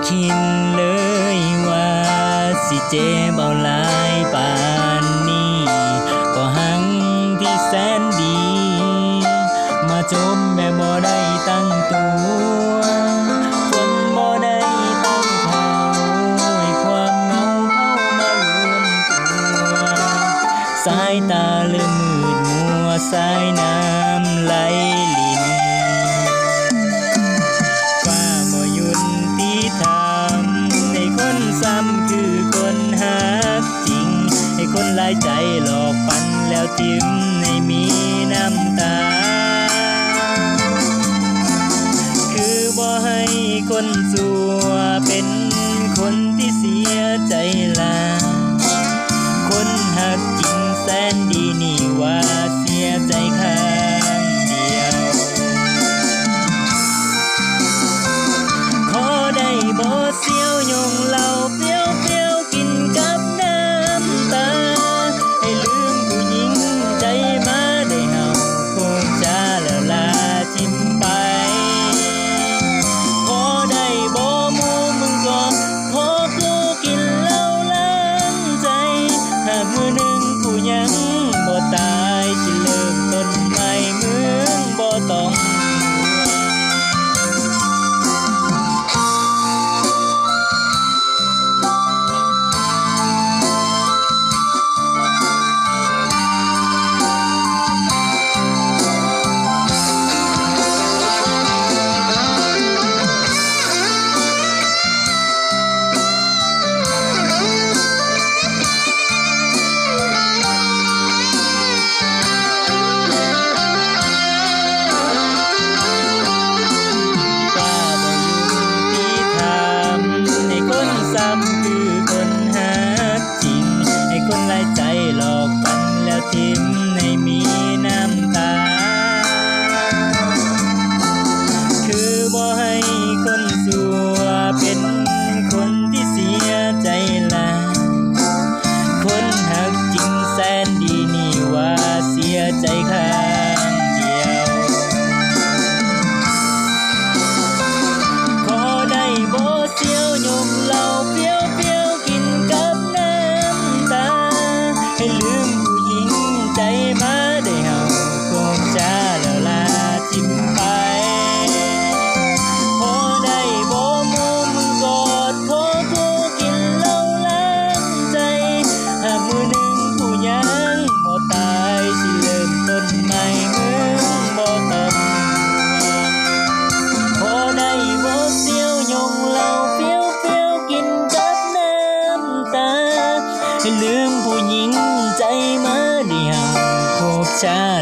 คิดเลยว่าสิเจ็บเอาหลายปานนี้ก็หังที่แสนดีมาจมแบบบ่ได้ตั้งตัวคนบ่ได้ตั้งเขาให้ความเหงาเข้ามารวมตัวสายตาเริ่มมืดมัวสายน้ำไหลลินซ้ำคือคนหักจริงให้คนหลายใจหลอกปันแล้วทิมให้มีน้ำตาคือบ่ให้คนสัวเป็นคนที่เสียใจลาคนหักจริงแสนดีนี่ว่าเสียใจข้างเดียวขอได้บ่เสียวยงเหล่าเปรี้ยวกินกับน้ำตาให้ลืมผู้หญิงใจมาได้เฮาคงจะแล้วลาทิมไปขอได้บ่หมู่มึงก่อนขอกูกินเหล้าล้างใจหากมื้อหนึ่งกูยังบ่ตายสิเริ่มต้นใหม่มึงบ่ต้องคือคนหักจริงให้คนหลายใจหลอกกันแล้วทิมให้มีน้ำตาคือบ่ให้คนสัวเป็นคนที่เสียใจลาคนหักจริงแสนดีนี่ว่าเสียใจข้างเดียวขอได้บ่เสียวยมเหล่าเปรี้ยวกินกับน้ำตาให้ลืมผู้หญิงใจมาได้เฮาคงจะแล้วลาทิมไปขอได้บ่หมู่มึงกอดขอกูกินเหล้าล้างใจหากมื้อหนึ่งกูยังบ่ตายสิเริ่มต้นใหม่มึงบ่ต้องขอได้บ่เสียวยงเหล้าเปรี้ยวกินกับน้ำตาให้ลืมผู้หญิงใจมาได้เฮาคบชา